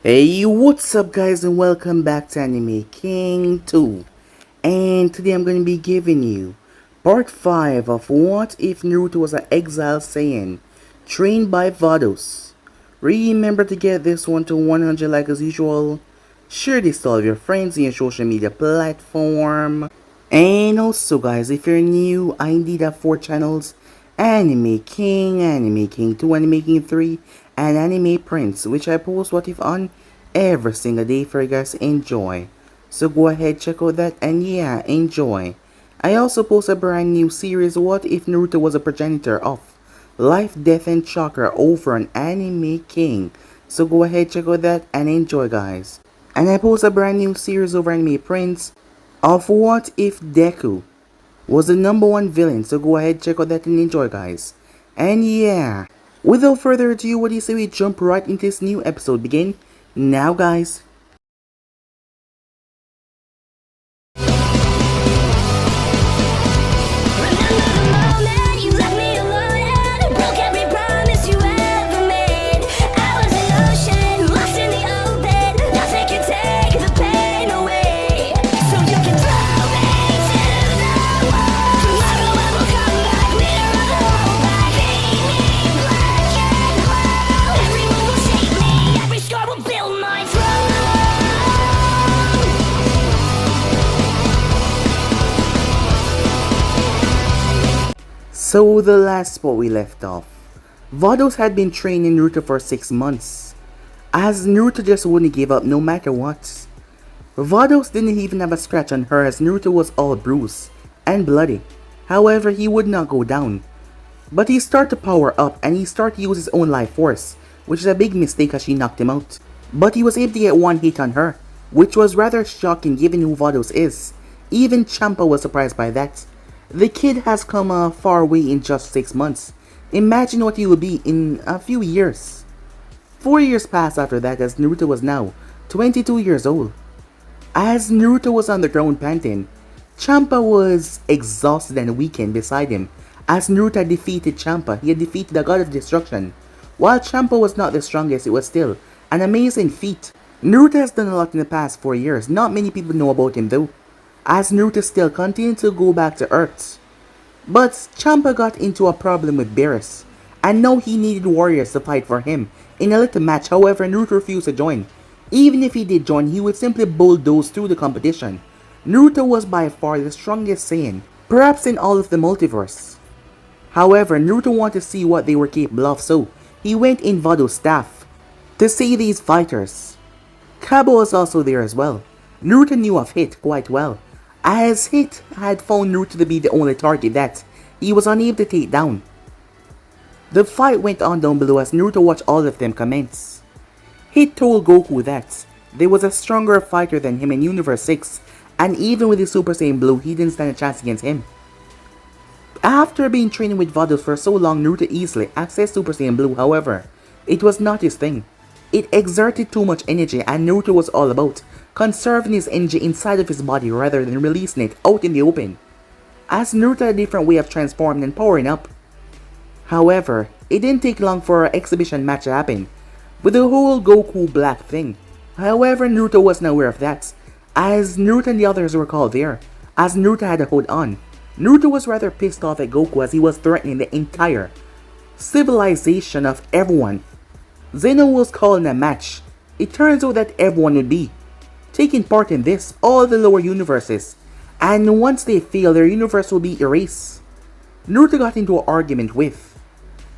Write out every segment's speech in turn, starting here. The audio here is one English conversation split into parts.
Hey, what's up guys, and welcome back to Anime King 2. And today I'm going to be giving you part 5 of What If Naruto was an Exile Saiyan trained by Vados. Remember to get this one to 100 like as usual. Share this to all of your friends in your social media platform. And also guys, if you're new, I indeed have 4 channels: Anime King 2, Anime King 3, and Anime Prince, which I post What If on every single day for you guys to enjoy. So go ahead, check out that, and yeah, enjoy. I also post a brand new series, What If Naruto was a progenitor of Life, Death, and Chakra, over on Anime King. So go ahead, check out that, and enjoy guys. And I post a brand new series over Anime Prince of What If Deku was the #1 villain. So go ahead, check out that, and enjoy guys. And yeah, without further ado, what do you say we jump right into this new episode? Begin now guys. So the last spot we left off, Vados had been training Naruto for 6 months, as Naruto just wouldn't give up no matter what. Vados didn't even have a scratch on her as Naruto was all bruised and bloody. However, he would not go down. But he started to power up and he started to use his own life force, which is a big mistake as she knocked him out. But he was able to get one hit on her, which was rather shocking given who Vados is. Even Champa was surprised by that. The kid has come a far way in just 6 months. Imagine what he will be in a few years. 4 years passed after that as Naruto was now 22 years old. As Naruto was on the ground panting, Champa was exhausted and weakened beside him. As Naruto had defeated Champa, he had defeated the god of destruction. While Champa was not the strongest, it was still an amazing feat. Naruto has done a lot in the past 4 years. Not many people know about him though, as Naruto still continued to go back to Earth. But Champa got into a problem with Beerus, and now he needed warriors to fight for him in a little match. However, Naruto refused to join. Even if he did join, he would simply bulldoze through the competition. Naruto was by far the strongest Saiyan, perhaps in all of the multiverse. However, Naruto wanted to see what they were capable of, so he went in Vados' staff to see these fighters. Kabo was also there as well. Naruto knew of Hit quite well, as Hit had found Naruto to be the only target that he was unable to take down. The fight went on down below as Naruto watched all of them commence. Hit told Goku that there was a stronger fighter than him in Universe 6, and even with his Super Saiyan Blue, he didn't stand a chance against him. After being training with Vados for so long, Naruto easily accessed Super Saiyan Blue. However, it was not his thing. It exerted too much energy, and Naruto was all about conserving his energy inside of his body rather than releasing it out in the open, as Naruto had a different way of transforming and powering up. However, it didn't take long for an exhibition match to happen, with the whole Goku Black thing. However, Naruto wasn't aware of that, as Naruto and the others were called there, as Naruto had to hold on. Naruto was rather pissed off at Goku as he was threatening the entire civilization of everyone. Zeno was calling a match. It turns out that everyone would be taking part in this, all the lower universes, and once they fail, their universe will be erased. Naruto got into an argument with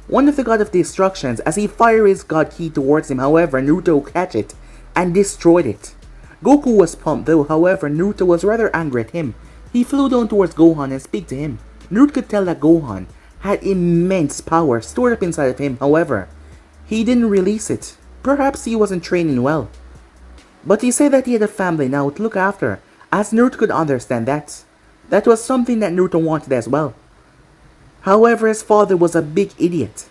one of the god of destructions as he fired his god ki towards him. However, Naruto catch it and destroyed it. Goku was pumped though. However, Naruto was rather angry at him. He flew down towards Gohan and spoke to him. Naruto could tell that Gohan had immense power stored up inside of him. However, he didn't release it. Perhaps he wasn't training well. But he said that he had a family now to look after, as Naruto could understand that. That was something that Naruto wanted as well. However, his father was a big idiot,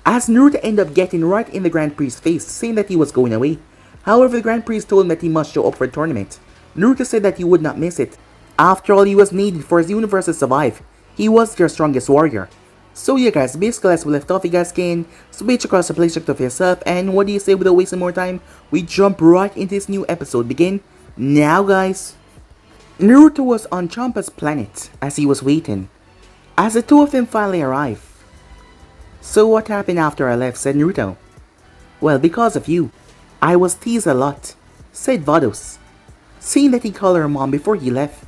as Naruto ended up getting right in the Grand Priest's face, saying that he was going away. However, the Grand Priest told him that he must show up for the tournament. Naruto said that he would not miss it. After all, he was needed for his universe to survive. He was their strongest warrior. So yeah guys, basically as we left off, you guys can switch across the playcheck of yourself, and what do you say without wasting more time? We jump right into this new episode. Begin now guys. Naruto was on Champa's planet as he was waiting, as the two of them finally arrived. So what happened after I left, said Naruto. Well, because of you. I was teased a lot, said Vados, seeing that he called her mom before he left.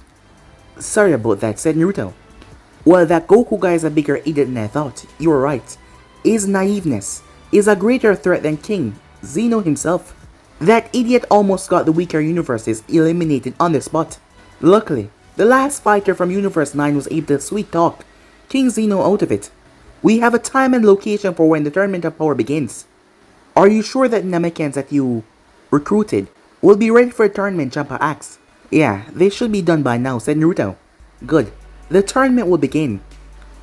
Sorry about that, said Naruto. Well, that Goku guy is a bigger idiot than I thought. You were right. His naiveness is a greater threat than King Zeno himself. That idiot almost got the weaker universes eliminated on the spot. Luckily, the last fighter from Universe 9 was able to sweet talk King Zeno out of it. We have a time and location for when the Tournament of Power begins. Are you sure that Namekians that you recruited will be ready for a tournament, Champa asked. Yeah, they should be done by now, said Naruto. Good. The tournament will begin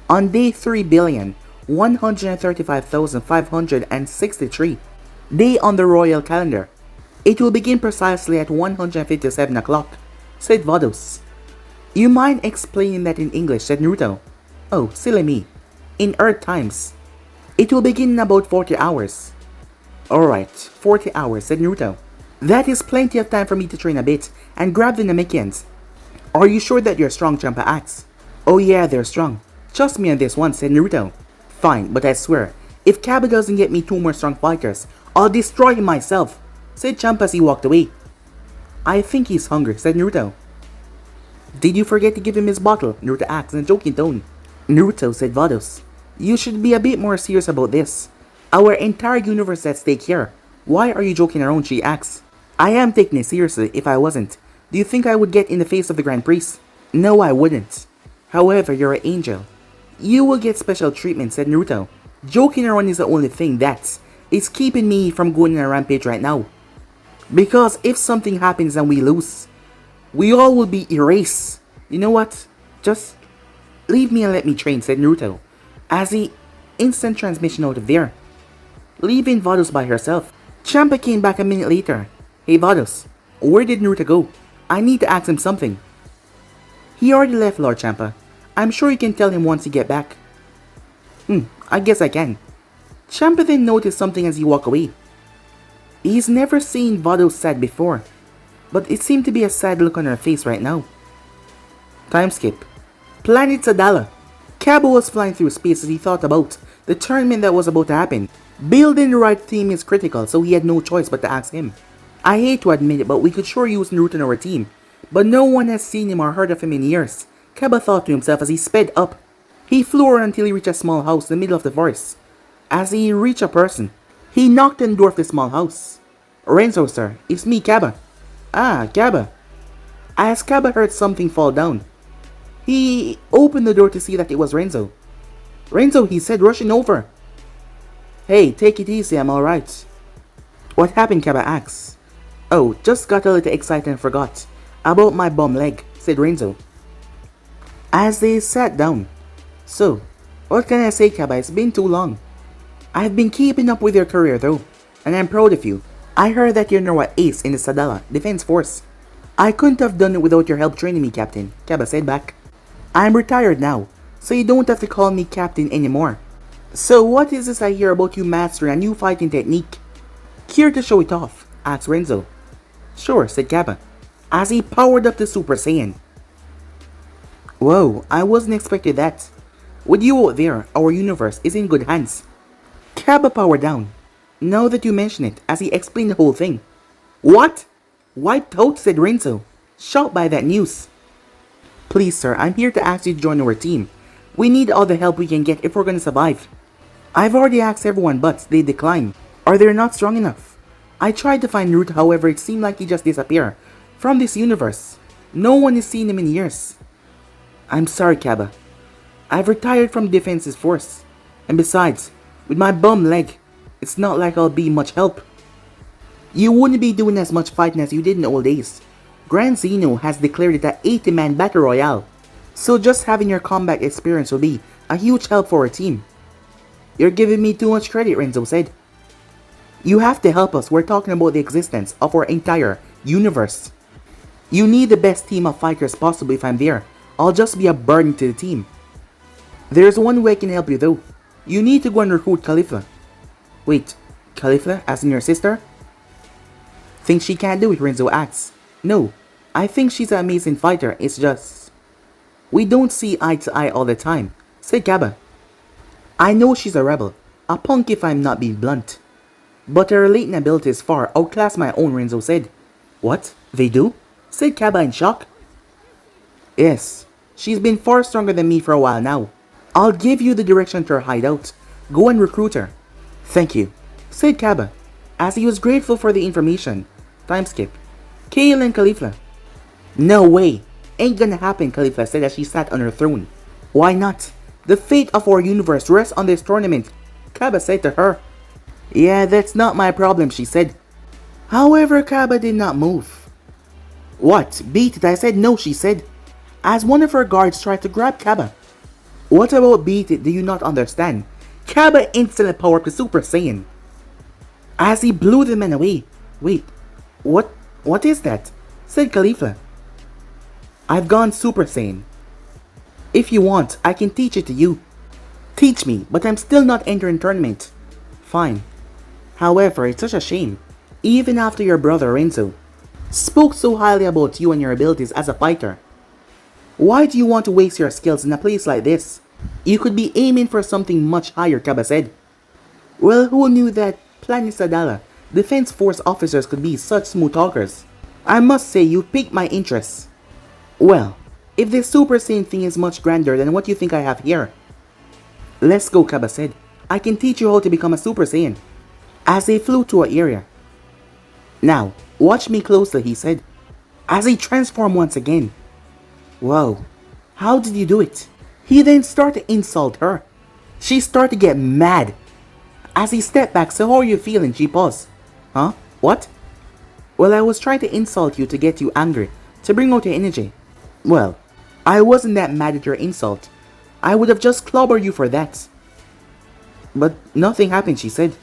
on day 3,135,563, day on the royal calendar. It will begin precisely at 157 o'clock, said Vados. You mind explaining that in English, said Naruto. Oh, silly me. In Earth times. It will begin in about 40 hours. Alright, 40 hours, said Naruto. That is plenty of time for me to train a bit and grab the Namekians. Are you sure that you're strong, Champa asked. Oh yeah, they're strong. Trust me on this one, said Naruto. Fine, but I swear, if Kaba doesn't get me 2 more strong fighters, I'll destroy him myself, said Champa as he walked away. I think he's hungry, said Naruto. Did you forget to give him his bottle? Naruto asked in a joking tone. Naruto, said Vados. You should be a bit more serious about this. Our entire universe is at stake here. Why are you joking around? She asks. I am taking it seriously. If I wasn't, do you think I would get in the face of the Grand Priest? No, I wouldn't. However, you're an angel. You will get special treatment, said Naruto. Joking around is the only thing that is keeping me from going on a rampage right now. Because if something happens and we lose, we all will be erased. You know what? Just leave me and let me train, said Naruto, as he instant transmission out of there, leaving Vados by herself. Champa came back a minute later. Hey Vados, where did Naruto go? I need to ask him something. He already left, Lord Champa. I'm sure you can tell him once you get back. I guess I can. Champa then noticed something as he walked away. He's never seen Vados sad before, but it seemed to be a sad look on her face right now. Time skip. Planet Sadala. Kaba was flying through space as he thought about the tournament that was about to happen. Building the right team is critical, so he had no choice but to ask him. I hate to admit it, but we could sure use Naruto in our team, but no one has seen him or heard of him in years, Kaba thought to himself as he sped up. He flew around until he reached a small house in the middle of the forest. As he reached a person, he knocked on the door of the small house. Renzo, sir, it's me, Kaba. Ah, Kaba. As Kaba heard something fall down, he opened the door to see that it was Renzo. Renzo, he said, rushing over. Hey, take it easy, I'm alright. What happened, Kaba asked. Oh, just got a little excited and forgot about my bum leg, said Renzo, as they sat down. So, what can I say, Kaba? It's been too long. I've been keeping up with your career though, and I'm proud of you. I heard that you're now an ace in the Sadala Defense Force. I couldn't have done it without your help training me, Captain, Kaba said back. I'm retired now, so you don't have to call me Captain anymore. So what is this I hear about you mastering a new fighting technique? Care to show it off? Asked Renzo. Sure, said Kaba, as he powered up the Super Saiyan. Whoa, I wasn't expecting that. With you out there, our universe is in good hands. Kaba powered down. Now that you mention it, as he explained the whole thing. What? Wiped out, said Renzo, shocked by that news. Please sir, I'm here to ask you to join our team. We need all the help we can get if we're gonna survive. I've already asked everyone but they declined. Or they're not strong enough. I tried to find Naruto, however it seemed like he just disappeared from this universe. No one has seen him in years. I'm sorry, Kaba. I've retired from Defense's force. And besides, with my bum leg, it's not like I'll be much help. You wouldn't be doing as much fighting as you did in the old days. Grand Zeno has declared it an 80-man battle royale. So just having your combat experience will be a huge help for our team. You're giving me too much credit, Renzo said. You have to help us. We're talking about the existence of our entire universe. You need the best team of fighters possible. If I'm there, I'll just be a burden to the team. There's one way I can help you though. You need to go and recruit Khalifa. Wait, Khalifa, as in your sister? Think she can't do it, Renzo asks. No, I think she's an amazing fighter, it's just... We don't see eye to eye all the time, said Kaba. I know she's a rebel, a punk if I'm not being blunt. But her latent abilities far outclass my own, Renzo said. What? They do? Said Kaba in shock. Yes, she's been far stronger than me for a while now. I'll give you the direction to her hideout. Go and recruit her. Thank you, said Kaba, as he was grateful for the information. Time skip. Kale and Khalifa. No way. Ain't gonna happen, Khalifa said as she sat on her throne. Why not? The fate of our universe rests on this tournament, Kaba said to her. Yeah, that's not my problem, she said. However, Kaba did not move. What? Beat it, I said no, she said, as one of her guards tried to grab Kaba. What about Beat It do you not understand? Kaba instantly powered to Super Saiyan, as he blew the men away. Wait, what is that? Said Khalifa. I've gone Super Saiyan. If you want, I can teach it to you. Teach me, but I'm still not entering tournament. Fine. However, it's such a shame. Even after your brother Renzo spoke so highly about you and your abilities as a fighter. Why do you want to waste your skills in a place like this? You could be aiming for something much higher, Kaba said. Well, who knew that Planet Sadala Defense Force officers could be such smooth talkers? I must say you piqued my interest. Well, if this Super Saiyan thing is much grander than what you think I have here. Let's go, Kaba said. I can teach you how to become a Super Saiyan. As they flew to an area. Now, watch me closely, he said, as he transformed once again. Whoa, how did you do it? He then started to insult her. She started to get mad. As he stepped back, so how are you feeling? She paused. Huh? What? Well, I was trying to insult you to get you angry, to bring out your energy. Well, I wasn't that mad at your insult. I would have just clobbered you for that. But nothing happened, she said.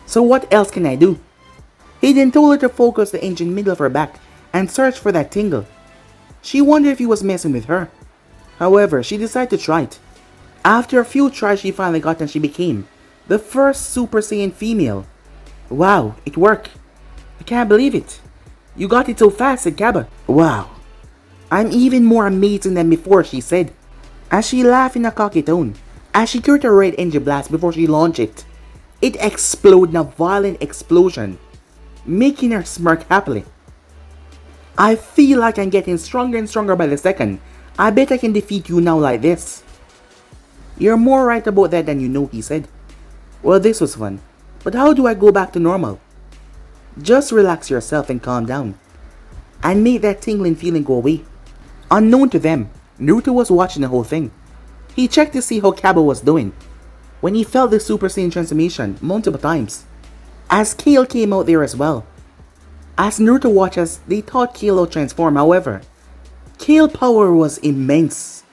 So what else can I do? He then told her to focus the engine middle of her back and search for that tingle. She wondered if he was messing with her. However, she decided to try it. After a few tries, she finally got and she became the first Super Saiyan female. Wow, it worked. I can't believe it. You got it so fast, said Kaba. Wow. I'm even more amazing than before, she said, as she laughed in a cocky tone. As she cured her red engine blast before she launched it, it exploded in a violent explosion, making her smirk happily. I feel like I'm getting stronger and stronger by the second. I bet I can defeat you now like this. You're more right about that than you know, he said. Well, this was fun, but how do I go back to normal? Just relax yourself and calm down, and make that tingling feeling go away. Unknown to them, Naruto was watching the whole thing. He checked to see how Kaba was doing, when he felt the Super Saiyan transformation multiple times, as Kale came out there as well. As Naruto watched as they taught Kale how to transform, however, Kale's power was immense,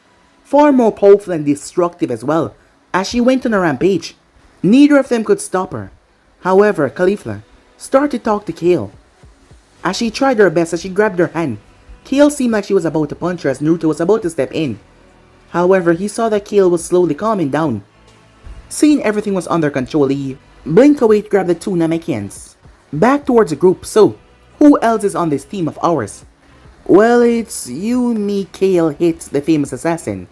far more powerful and destructive as well, as she went on a rampage. Neither of them could stop her. However, Khalifa started to talk to Kale. As she tried her best as she grabbed her hand, Kale seemed like she was about to punch her as Naruto was about to step in. However, he saw that Kale was slowly calming down. Seeing everything was under control, he blinked away to grab the two Namekians back towards the group. So, who else is on this team of ours? Well, it's you, me, Kale, Hit, the famous assassin,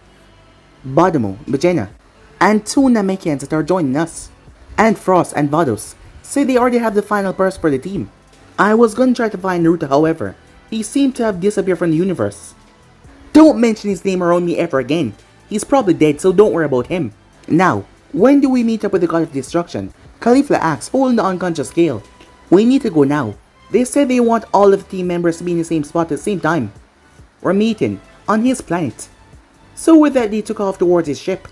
Badamo, Bajena, and two Namekians that are joining us. And Frost and Vados say they already have the final purse for the team. I was gonna try to find Naruto, however, he seemed to have disappeared from the universe. Don't mention his name around me ever again. He's probably dead, so don't worry about him. Now, when do we meet up with the God of Destruction? Khalifa asks, holding the unconscious Kale. We need to go now. They said they want all of the team members to be in the same spot at the same time. We're meeting on his planet. So with that, they took off towards his ship.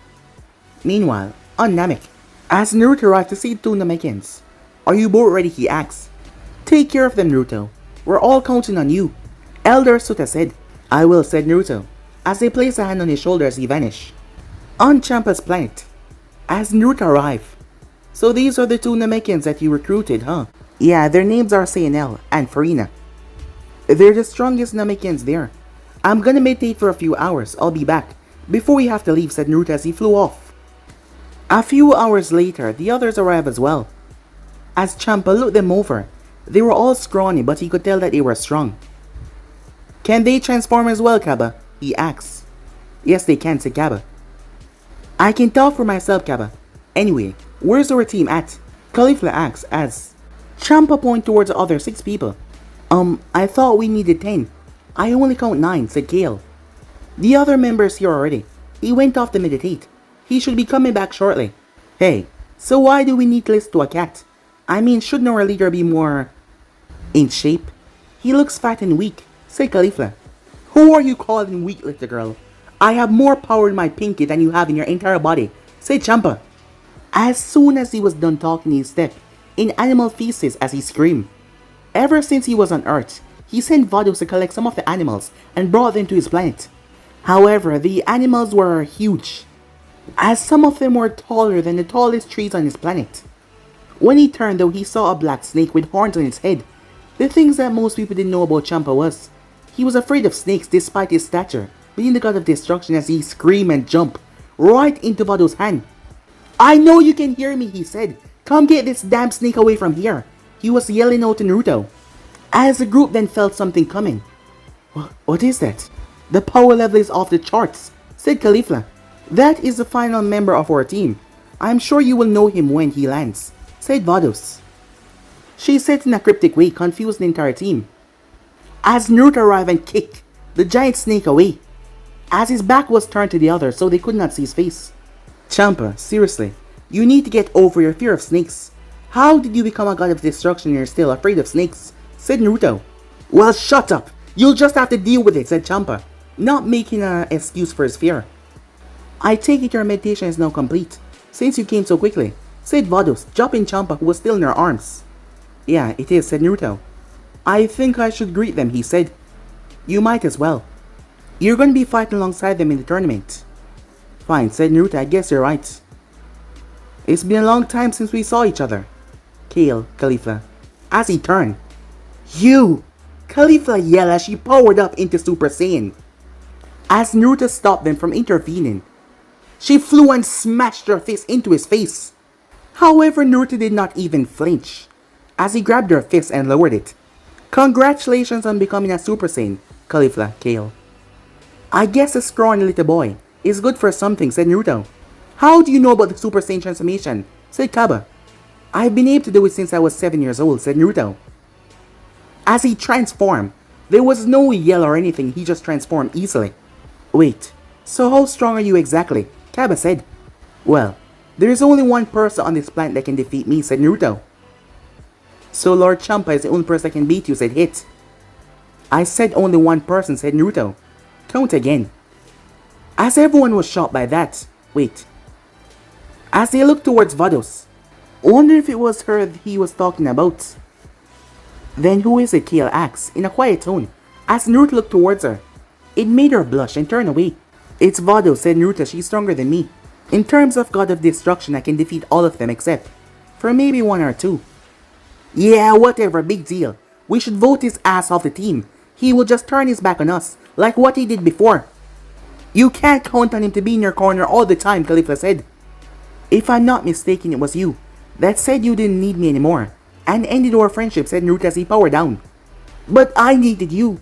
Meanwhile, on Namek, as Naruto arrived to see two Namekians. Are you both ready? He asks. Take care of them, Naruto. We're all counting on you, Elder Sutta said. I will, said Naruto, as they placed a hand on his shoulder as he vanished. On Champa's planet, as Naruto arrived. So these are the two Namekians that you recruited, huh? Yeah, their names are Saiyan and Farina. They're the strongest Namekians there. I'm gonna meditate for a few hours. I'll be back. Before we have to leave, said Naruto as he flew off. A few hours later, the others arrived as well. As Champa looked them over, they were all scrawny, but he could tell that they were strong. Can they transform as well, Kaba? He asked. Yes, they can, said Kaba. I can talk for myself, Kaba. Anyway, where's our team at? Caulifla asked as Champa pointed towards the other 6 people. I thought we needed 10. I only count 9, said Kale. The other member's here already. He went off to meditate. He should be coming back shortly. Hey, so why do we need to listen to a cat? I mean, shouldn't our leader be more in shape? He looks fat and weak, said Caulifla. Who are you calling weak, little girl? I have more power in my pinky than you have in your entire body, said Champa. As soon as he was done talking, he stepped in animal feces as he screamed. Ever since he was on Earth, he sent Vados to collect some of the animals and brought them to his planet. However, the animals were huge, as some of them were taller than the tallest trees on his planet. When he turned though, he saw a black snake with horns on its head. The things that most people didn't know about Champa was, he was afraid of snakes despite his stature, being the god of destruction as he screamed and jumped right into Vados' hand. I know you can hear me, he said. Come get this damn snake away from here. He was yelling out to Naruto. As the group then felt something coming. What is that? The power level is off the charts, said Caulifla. That is the final member of our team. I'm sure you will know him when he lands, said Vados. She said in a cryptic way, confused the entire team. As Naruto arrived and kicked the giant snake away, as his back was turned to the others so they could not see his face. Champa, seriously, you need to get over your fear of snakes. How did you become a god of destruction and you're still afraid of snakes? Said Naruto. Well, shut up. You'll just have to deal with it, said Champa, not making an excuse for his fear. I take it your meditation is now complete, since you came so quickly, said Vados, dropping Champa who was still in her arms. Yeah, it is, said Naruto. I think I should greet them, he said. You might as well. You're going to be fighting alongside them in the tournament. Fine, said Naruto, I guess you're right. It's been a long time since we saw each other. Kale, Caulifla. As he turned. You! Caulifla yelled as she powered up into Super Saiyan. As Naruto stopped them from intervening, she flew and smashed her fist into his face. However, Naruto did not even flinch, as he grabbed her fist and lowered it. Congratulations on becoming a Super Saiyan, Caulifla, Kale. I guess a scrawny little boy is good for something, said Naruto. How do you know about the Super Saiyan transformation? Said Kaba. I've been able to do it since I was 7 years old, said Naruto. As he transformed, there was no yell or anything, he just transformed easily. Wait, so how strong are you exactly? Kaba said. Well, there is only one person on this planet that can defeat me, said Naruto. So Lord Champa is the only person that can beat you, said Hit. I said only one person, said Naruto. Count again. As everyone was shocked by that, wait. As they looked towards Vados, wonder if it was her he was talking about. Then who is it? Kale asked, in a quiet tone, as Naruto looked towards her. It made her blush and turn away. It's Vados, said Naruto, she's stronger than me. In terms of God of Destruction, I can defeat all of them except for maybe 1 or 2. Yeah, whatever, big deal. We should vote his ass off the team. He will just turn his back on us, like what he did before. You can't count on him to be in your corner all the time, Caulifla said. If I'm not mistaken, it was you that said you didn't need me anymore, and ended our friendship, said Naruto as he powered down. But I needed you.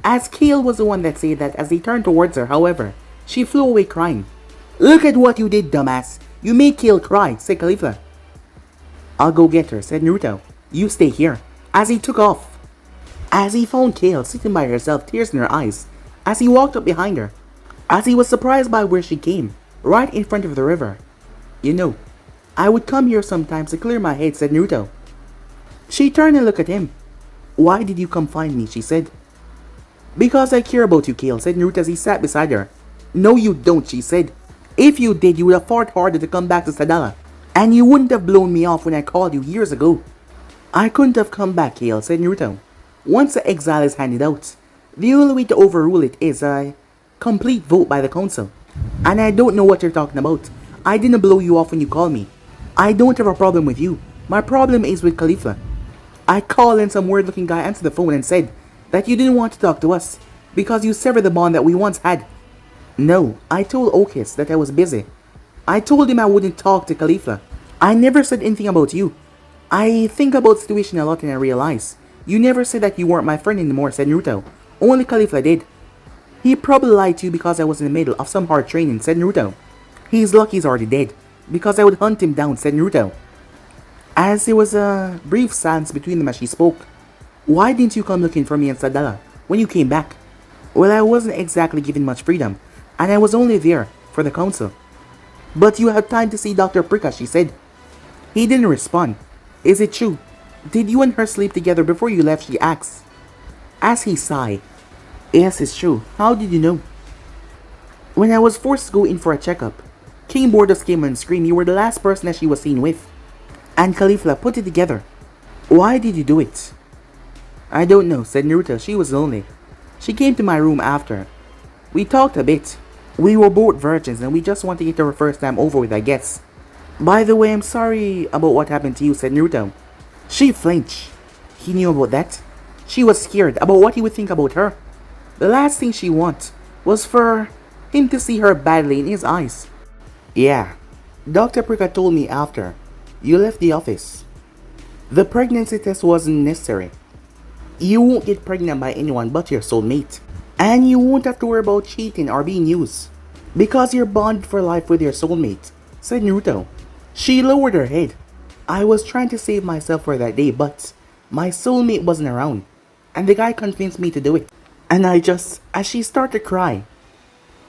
As Kale was the one that said that as he turned towards her, however, she flew away crying. Look at what you did, dumbass. You made Kale cry, said Caulifla. I'll go get her, said Naruto. You stay here. As he took off. As he found Kale sitting by herself, tears in her eyes, as he walked up behind her, as he was surprised by where she came, right in front of the river. You know, I would come here sometimes to clear my head, said Naruto. She turned and looked at him. Why did you come find me, she said. Because I care about you, Kale, said Naruto as he sat beside her. No you don't, she said. If you did, you would have fought harder to come back to Sadala, and you wouldn't have blown me off when I called you years ago. I couldn't have come back, Kale, said Naruto. Once the exile is handed out, the only way to overrule it is a complete vote by the council. And I don't know what you're talking about. I didn't blow you off when you called me. I don't have a problem with you. My problem is with Caulifla. I called and some weird-looking guy answered the phone and said that you didn't want to talk to us because you severed the bond that we once had. No, I told Okis that I was busy. I told him I wouldn't talk to Khalifa. I never said anything about you. I think about the situation a lot and I realize you never said that you weren't my friend anymore, said Naruto. Only Khalifa did. He probably lied to you because I was in the middle of some hard training, said Naruto. He's lucky he's already dead, because I would hunt him down, said Naruto. As there was a brief silence between them as she spoke. Why didn't you come looking for me in Sadala when you came back? Well, I wasn't exactly given much freedom, and I was only there for the council. But you had time to see Dr. Prika, she said. He didn't respond. Is it true? Did you and her sleep together before you left, she asked. As he sighed. Yes, it's true. How did you know? When I was forced to go in for a checkup, King Bordos came and screamed you were the last person that she was seen with. And Khalifa put it together. Why did you do it? I don't know, said Naruto. She was lonely. She came to my room after. We talked a bit. We were both virgins and we just wanted to get our first time over with, I guess. By the way, I'm sorry about what happened to you, said Naruto. She flinched. He knew about that. She was scared about what he would think about her. The last thing she wanted was for him to see her badly in his eyes. Yeah, Dr. Prika told me after you left the office. The pregnancy test wasn't necessary. You won't get pregnant by anyone but your soulmate. And you won't have to worry about cheating or being used. Because you're bonded for life with your soulmate, said Naruto. She lowered her head. I was trying to save myself for that day, but my soulmate wasn't around. And the guy convinced me to do it. And as she started to cry,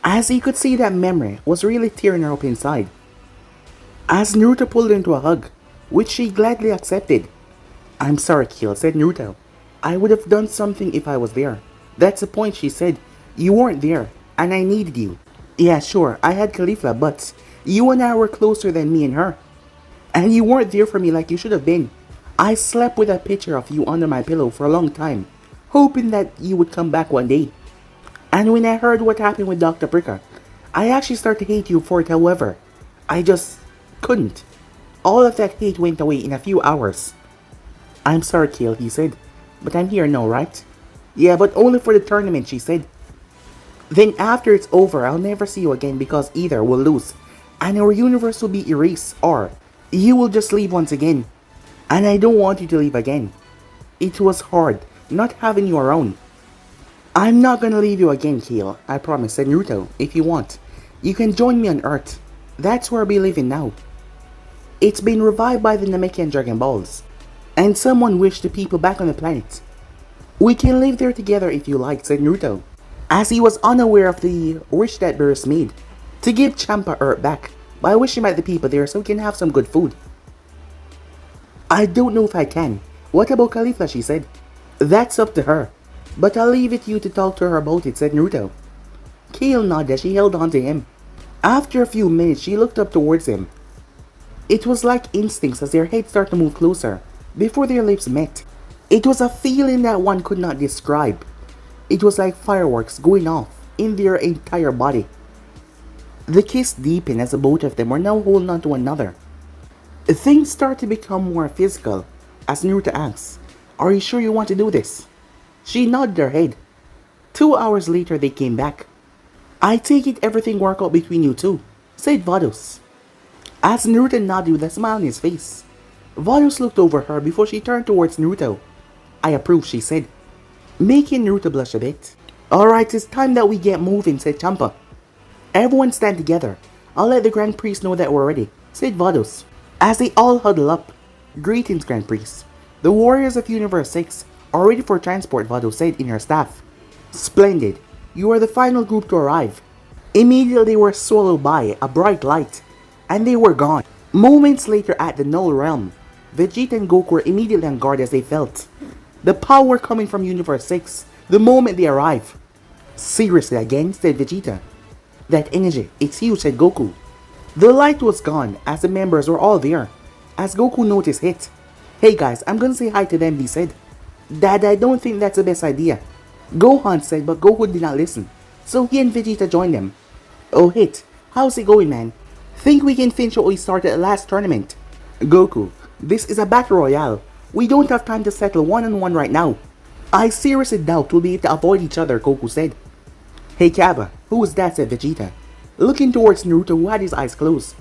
as he could see that memory was really tearing her up inside. As Naruto pulled her into a hug, which she gladly accepted. I'm sorry, Kill, said Naruto. I would have done something if I was there. That's the point, she said. You weren't there, and I needed you. Yeah, sure, I had Khalifa, but you and I were closer than me and her. And you weren't there for me like you should have been. I slept with a picture of you under my pillow for a long time, hoping that you would come back one day. And when I heard what happened with Dr. Prika, I actually started to hate you for it, however. I just couldn't. All of that hate went away in a few hours. I'm sorry, Kale, he said. But I'm here now, right? Yeah, but only for the tournament, she said. Then after it's over, I'll never see you again because either we'll lose, and our universe will be erased, or you will just leave once again. And I don't want you to leave again. It was hard not having you around. I'm not gonna leave you again, Kale, I promise, said Naruto. If you want, you can join me on Earth. That's where I'll be living now. It's been revived by the Namekian Dragon Balls, and someone wished the people back on the planet. We can live there together if you like, said Naruto, as he was unaware of the wish that Beerus made, to give Champa Earth back by wishing back the people there so we can have some good food. I don't know if I can. What about Khalifa, she said. That's up to her, but I'll leave it to you to talk to her about it, said Naruto. Kale nodded as she held on to him. After a few minutes, she looked up towards him. It was like instincts as their heads started to move closer, before their lips met. It was a feeling that one could not describe. It was like fireworks going off in their entire body. The kiss deepened as the both of them were now holding on to one another. Things started to become more physical as Naruto asked, Are you sure you want to do this? She nodded her head. 2 hours later they came back. I take it everything worked out between you two, said Vados, as Naruto nodded with a smile on his face. Vados looked over her before she turned towards Naruto. I approve, she said, making Naruto blush a bit. Alright, it's time that we get moving, said Champa. Everyone stand together. I'll let the Grand Priest know that we're ready, said Vados, as they all huddle up. Greetings, Grand Priest. The warriors of Universe 6 are ready for transport, Vados said in her staff. Splendid. You are the final group to arrive. Immediately they were swallowed by a bright light, and they were gone. Moments later at the Null realm, Vegeta and Goku were immediately on guard as they felt the power coming from Universe 6 the moment they arrived. Seriously again, said Vegeta. That energy, it's huge, said Goku. The light was gone as the members were all there, as Goku noticed it. Hey guys, I'm gonna say hi to them, he said. Dad, I don't think that's the best idea, Gohan said, but Goku did not listen, so he and Vegeta joined them. Oh Hit, how's it going, man? Think we can finish what we started at last tournament? Goku, this is a battle royale. We don't have time to settle one-on-one right now. I seriously doubt we'll be able to avoid each other, Goku said. Hey Kappa, who is that? Said Vegeta, looking towards Naruto who had his eyes closed.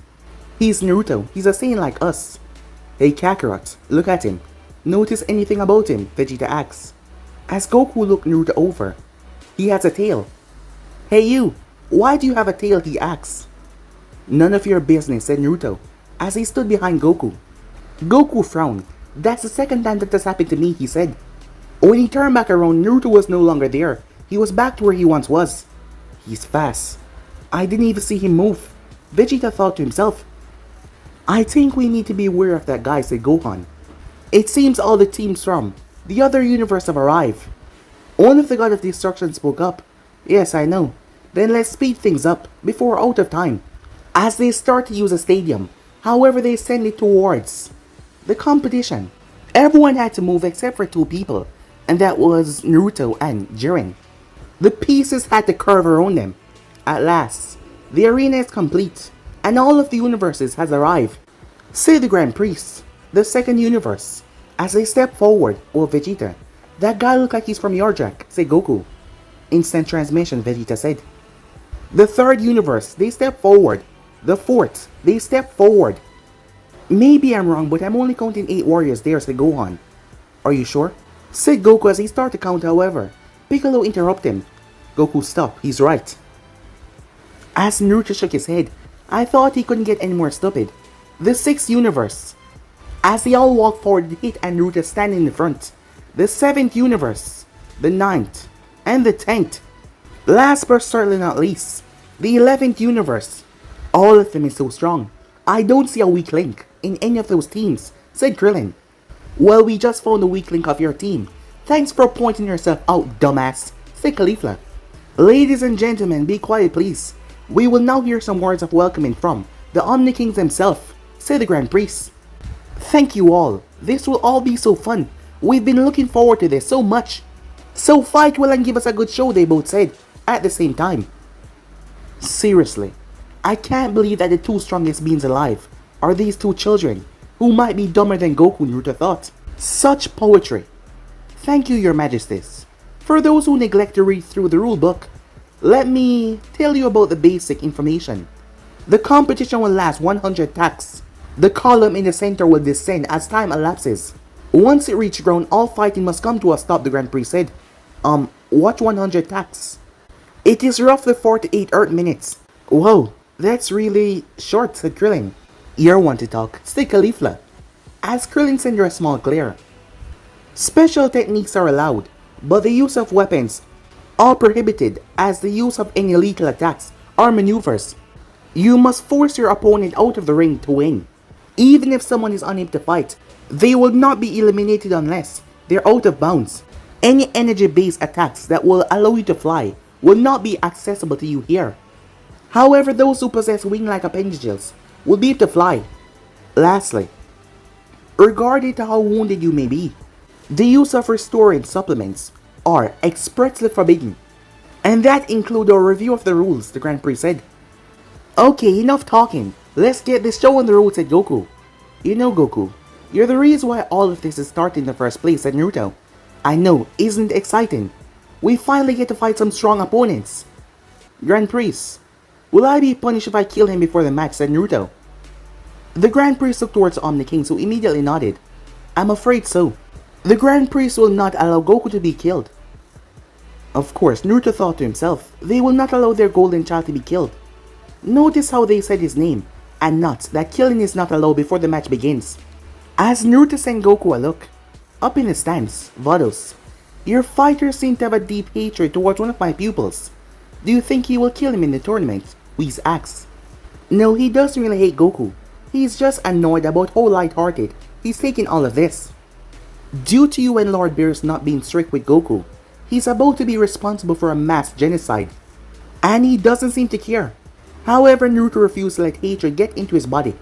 He's Naruto, he's a Saiyan like us. Hey Kakarot, look at him. Notice anything about him? Vegeta asks. As Goku looked Naruto over, he has a tail. Hey you, why do you have a tail? He asks. None of your business, said Naruto, as he stood behind Goku. Goku frowned. That's the second time that has happened to me, he said. When he turned back around, Naruto was no longer there. He was back to where he once was. He's fast. I didn't even see him move. Vegeta thought to himself. I think we need to be aware of that guy, said Gohan. It seems all the teams from the other universe have arrived. One of the God of Destruction spoke up. Yes, I know. Then let's speed things up before we're out of time. As they start to use a stadium, however they send it towards the competition. Everyone had to move except for two people, and that was Naruto and Jiren. The pieces had to curve around them. At last, the arena is complete, and all of the universes has arrived. Say the Grand Priest, the second universe. As they step forward, Vegeta, that guy look like he's from Yardjack, said Goku. Instant transmission, Vegeta said. The third universe, they step forward. The fourth, they step forward. Maybe I'm wrong, but I'm only counting 8 warriors there, said Gohan. Are you sure? Said Goku as he started to count, however. Piccolo interrupted him. Goku, stop, he's right. As Naruto shook his head, I thought he couldn't get any more stupid. The 6th universe. As they all walked forward, they hit and Naruto standing in the front. The 7th universe. The 9th. And the 10th. Last but certainly not least, the 11th universe. All of them is so strong. I don't see a weak link in any of those teams, said Krillin. Well, we just found the weak link of your team. Thanks for pointing yourself out, dumbass, said Caulifla. Ladies and gentlemen, be quiet please. We will now hear some words of welcoming from the Omni Kings himself, said the Grand Priest. Thank you all. This will all be so fun. We've been looking forward to this so much. So fight well and give us a good show, they both said, at the same time. Seriously, I can't believe that the two strongest beings alive are these two children, who might be dumber than Goku, Naruto thought. Such poetry. Thank you, your majesties. For those who neglect to read through the rule book, let me tell you about the basic information. The competition will last 100 attacks. The column in the center will descend as time elapses. Once it reaches ground, all fighting must come to a stop, the Grand Priest said. What 100 attacks? It is roughly 48 Earth minutes. Whoa, that's really short, said Krillin. You're one to talk, said Caulifla, as Krillin sent her a small glare. Special techniques are allowed, but the use of weapons are prohibited, as the use of any lethal attacks or maneuvers. You must force your opponent out of the ring to win. Even if someone is unable to fight, they will not be eliminated unless they're out of bounds. Any energy-based attacks that will allow you to fly will not be accessible to you here. However, those who possess wing-like appendages will be able to fly. Lastly, regarding to how wounded you may be, the use of restoring supplements are expressly forbidden. And that includes a review of the rules, the Grand Priest said. Okay, enough talking. Let's get this show on the road, said Goku. You know, Goku, you're the reason why all of this is starting in the first place, said Naruto. I know, isn't it exciting? We finally get to fight some strong opponents. Grand Priest, will I be punished if I kill him before the match, said Naruto. The Grand Priest looked towards Omni King, who immediately nodded. I'm afraid so. The Grand Priest will not allow Goku to be killed. Of course, Naruto thought to himself, they will not allow their golden child to be killed. Notice how they said his name, and not that killing is not allowed before the match begins. As Naruto sent Goku a look, up in the stands, Vados, your fighter seemed to have a deep hatred towards one of my pupils. Do you think he will kill him in the tournament? Whis asked. No, he doesn't really hate Goku. He's just annoyed about how lighthearted he's taking all of this. Due to you and Lord Beerus not being strict with Goku, he's about to be responsible for a mass genocide. And he doesn't seem to care. However, Naruto refused to let hatred get into his body.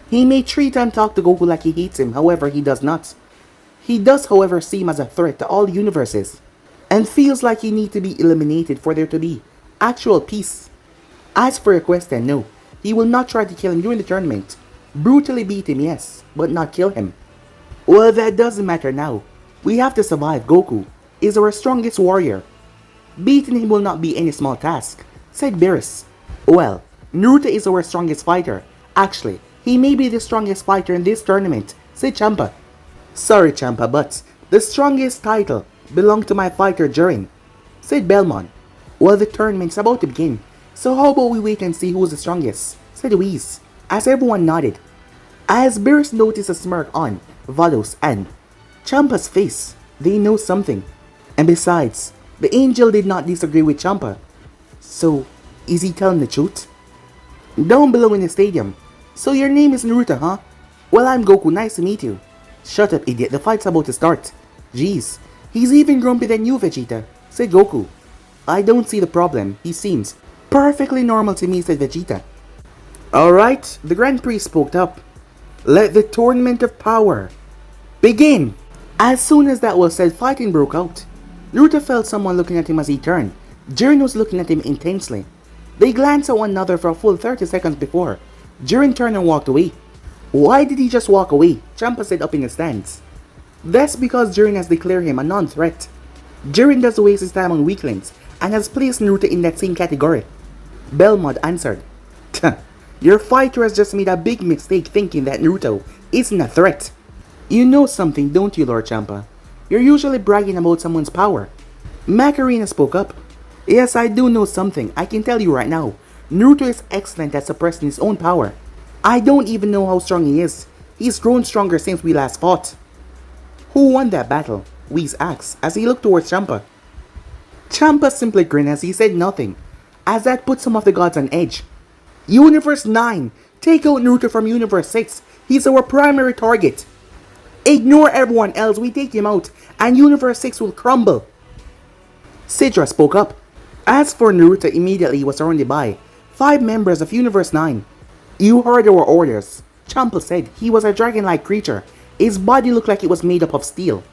He may treat and talk to Goku like he hates him, however he does not. He does however seem as a threat to all universes, and feels like he needs to be eliminated for there to be actual peace. As for your question, no, he will not try to kill him during the tournament. Brutally beat him, yes, but not kill him. Well, that doesn't matter now. We have to survive. Goku is our strongest warrior. Beating him will not be any small task, said Beerus. Well, Naruto is our strongest fighter. Actually, he may be the strongest fighter in this tournament, said Champa. Sorry Champa, but the strongest title belonged to my fighter Jiren, said Belmont. Well, the tournament's about to begin, so how about we wait and see who's the strongest, said Whis, as everyone nodded. As Beerus noticed a smirk on Vados and Champa's face, they know something. And besides, the angel did not disagree with Champa. So, is he telling the truth? Down below in the stadium. So your name is Naruto, huh? Well, I'm Goku, nice to meet you. Shut up, idiot, the fight's about to start. Jeez, he's even grumpy than you, Vegeta, said Goku. I don't see the problem, he seems perfectly normal to me, said Vegeta. Alright, the Grand Prix spoke up. Let the tournament of power begin! As soon as that was said, fighting broke out. Naruto felt someone looking at him as he turned. Jiren was looking at him intensely. They glanced at one another for a full 30 seconds before Jiren turned and walked away. Why did he just walk away? Champa said up in the stands. That's because Jiren has declared him a non-threat. Jiren doesn't waste his time on weaklings and has placed Naruto in that same category. Belmont answered. Your fighter has just made a big mistake thinking that Naruto isn't a threat. You know something, don't you, Lord Champa? You're usually bragging about someone's power. Macarena spoke up. Yes, I do know something. I can tell you right now. Naruto is excellent at suppressing his own power. I don't even know how strong he is. He's grown stronger since we last fought. Who won that battle? Whis asked as he looked towards Champa. Champa simply grinned as he said nothing, as that put some of the gods on edge. Universe 9! Take out Naruto from Universe 6. He's our primary target. Ignore everyone else, we take him out, and Universe 6 will crumble. Sidra spoke up. As for Naruto, immediately was surrounded by 5 members of Universe 9. You heard our orders. Champa said he was a dragon-like creature. His body looked like it was made up of steel.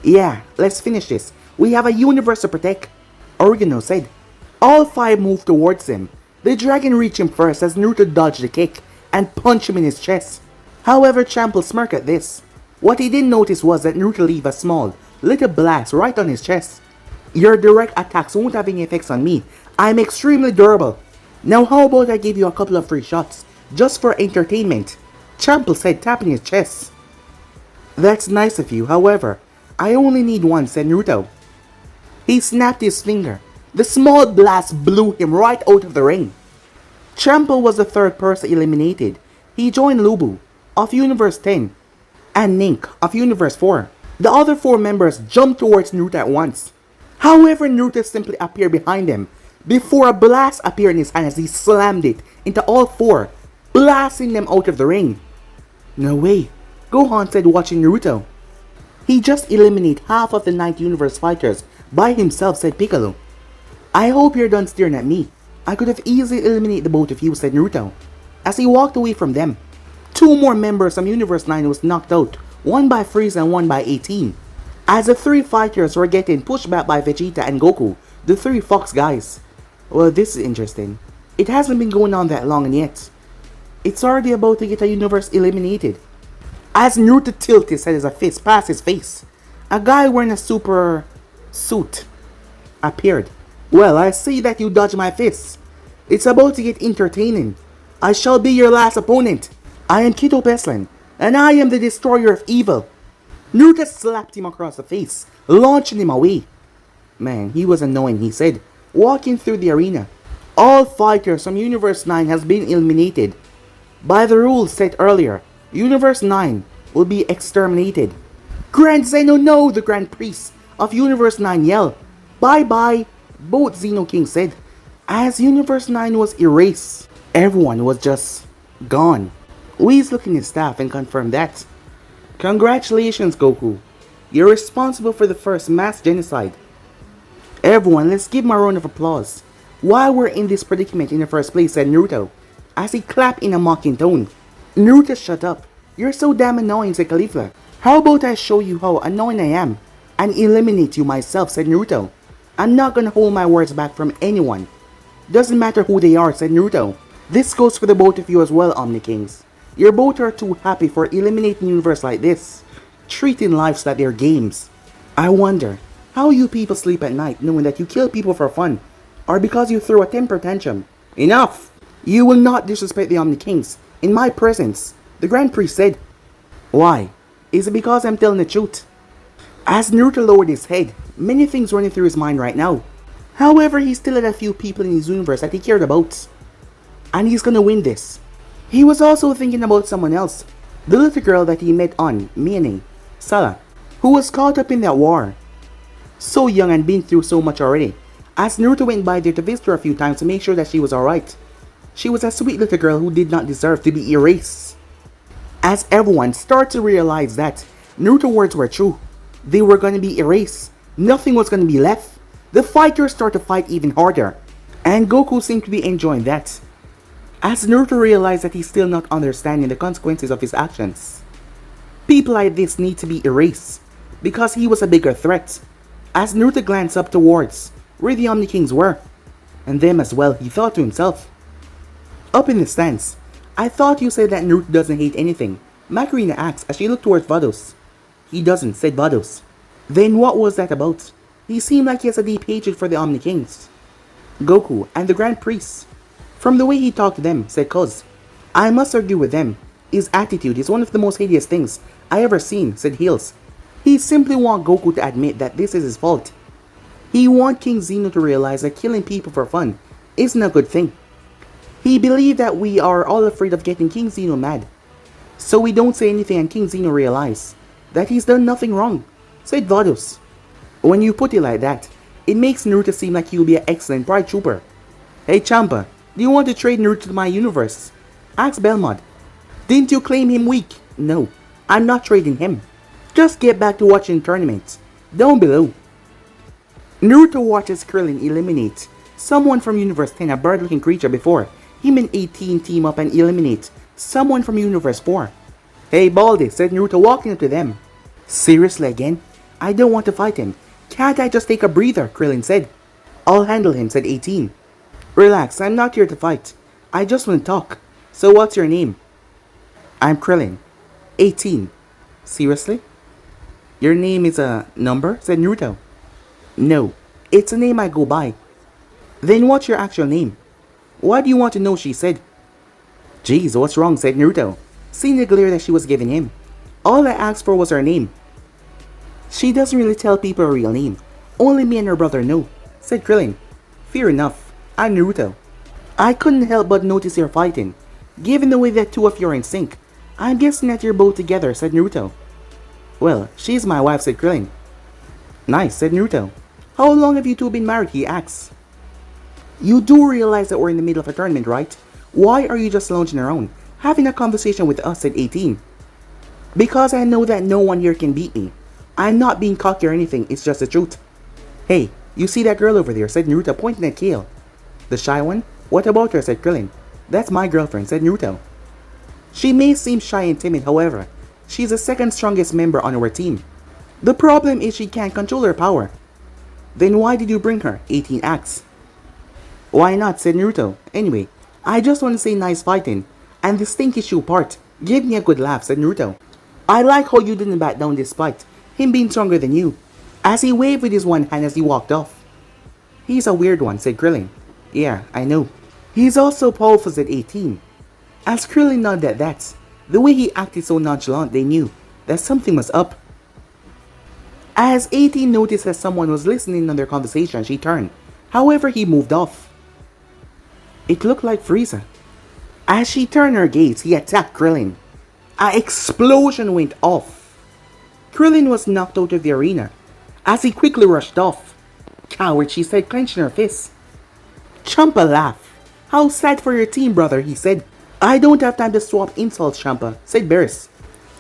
Yeah, let's finish this. We have a universe to protect, Oregano said. All 5 moved towards him. The dragon reached him first as Naruto dodged the kick and punched him in his chest. However, Champa smirked at this. What he didn't notice was that Naruto leave a small, little blast right on his chest. Your direct attacks won't have any effects on me. I'm extremely durable. Now how about I give you a couple of free shots, just for entertainment, Champa said, tapping his chest. That's nice of you, however, I only need one, said Naruto. He snapped his finger. The small blast blew him right out of the ring. Champa was the 3rd person eliminated. He joined Lubu of Universe 10 and Nink of Universe 4. The other 4 members jumped towards Naruto at once. However, Naruto simply appeared behind them before a blast appeared in his hand as he slammed it into all 4, blasting them out of the ring. No way, Gohan said watching Naruto. He just eliminated half of the 9th Universe fighters by himself, said Piccolo. I hope you're done staring at me. I could have easily eliminated the both of you, said Naruto. As he walked away from them, 2 more members from Universe 9 was knocked out, one by Frieza and one by 18. As the 3 fighters were getting pushed back by Vegeta and Goku, the 3 Fox guys. Well, this is interesting. It hasn't been going on that long and yet it's already about to get a universe eliminated. As Naruto tilted his head as a fist past his face, a guy wearing a super suit appeared. Well, I see that you dodged my fists. It's about to get entertaining. I shall be your last opponent. I am Kito Peslan, and I am the destroyer of evil. Naruto slapped him across the face, launching him away. Man, he was annoying, he said, walking through the arena. All fighters from Universe 9 has been eliminated. By the rules set earlier, Universe 9 will be exterminated. Grand Zeno, no! The Grand Priest of Universe 9 yelled. Bye-bye, both Xeno Kings said. As Universe 9 was erased, everyone was just gone. Whis looked at his staff and confirmed that. Congratulations, Goku. You're responsible for the first mass genocide. Everyone, let's give him a round of applause. Why we're in this predicament in the first place, said Naruto, as he clapped in a mocking tone. Naruto, shut up. You're so damn annoying, said Caulifla. How about I show you how annoying I am and eliminate you myself, said Naruto. I'm not gonna hold my words back from anyone. Doesn't matter who they are, said Naruto. This goes for the both of you as well, Omni Kings. You both are too happy for eliminating universe like this, treating lives like they're games. I wonder, How you people sleep at night knowing that you kill people for fun, or because you throw a temper tantrum? Enough! You will not disrespect the Omni Kings in my presence, the Grand Priest said. Why? Is it because I'm telling the truth? As Naruto lowered his head, many things running through his mind right now. However, he still had a few people in his universe that he cared about. And he's gonna win this. He was also thinking about someone else. The little girl that he met on Mine, Sala, who was caught up in that war. So young and been through so much already. As Naruto went by there to visit her a few times to make sure that she was alright. She was a sweet little girl who did not deserve to be erased. As everyone started to realize that Naruto's words were true. They were going to be erased. Nothing was going to be left. The fighters started to fight even harder. And Goku seemed to be enjoying that. As Naruto realized that he's still not understanding the consequences of his actions. People like this need to be erased. Because he was a bigger threat. As Naruto glanced up towards where the Omni Kings were. And them as well, he thought to himself. Up in the stands, I thought you said that Naruto doesn't hate anything. Macarena asked as she looked towards Vados. He doesn't, said Vados. Then what was that about? He seemed like he has a deep hatred for the Omni Kings. Goku and the Grand Priest. From the way he talked to them, said Cuz. I must argue with them. His attitude is one of the most hideous things I ever seen, said Heels. He simply wants Goku to admit that this is his fault. He wants King Zeno to realize that killing people for fun isn't a good thing. He believed that we are all afraid of getting King Zeno mad. So we don't say anything and King Zeno realize that he's done nothing wrong, said Vados. When you put it like that, it makes Naruto seem like he'll be an excellent Pride Trooper. Hey Champa, do you want to trade Naruto to my universe? Asked Belmont. Didn't you claim him weak? No, I'm not trading him. Just get back to watching tournaments. Down below. Naruto watches Krillin eliminate someone from Universe 10, a bird-looking creature, before him and 18 team up and eliminate someone from Universe 4. Hey Baldy, said Naruto walking up to them. Seriously again? I don't want to fight him. Can't I just take a breather? Krillin said. I'll handle him, said 18. Relax, I'm not here to fight. I just want to talk. So what's your name? I'm Krillin. 18. Seriously? Your name is a number? Said Naruto. No, it's a name I go by. Then what's your actual name? Why do you want to know? She said. Jeez, what's wrong? Said Naruto, seeing the glare that she was giving him. All I asked for was her name. She doesn't really tell people her real name. Only me and her brother know, said Krillin. Fair enough, I'm Naruto. I couldn't help but notice you're fighting. Given the way that two of you are in sync, I'm guessing that you're both together, said Naruto. Well, she's my wife, said Krillin. Nice, said Naruto. How long have you two been married? He asks. You do realize that we're in the middle of a tournament, right? Why are you just lounging around, having a conversation with us, said 18. Because I know that no one here can beat me. I'm not being cocky or anything, it's just the truth. Hey, you see that girl over there, said Naruto, pointing at Kale. The shy one? What about her, said Krillin. That's my girlfriend, said Naruto. She may seem shy and timid, however, she's the second strongest member on our team. The problem is she can't control her power. Then why did you bring her? 18 asks. Why not, said Naruto. Anyway, I just want to say nice fighting. And the stinky shoe part, give me a good laugh, said Naruto. I like how you didn't back down despite him being stronger than you. As he waved with his one hand as he walked off. He's a weird one, said Krillin. Yeah, I know. He's also powerful, said 18. As Krillin nodded at that, the way he acted so nonchalant, they knew that something was up. As 18 noticed that someone was listening on their conversation, she turned. However, he moved off. It looked like Frieza. As she turned her gaze, he attacked Krillin. An explosion went off. Krillin was knocked out of the arena. As he quickly rushed off. Coward, she said, clenching her fists. Champa laughed. How sad for your team, brother, he said. I don't have time to swap insults, Champa, said Beerus.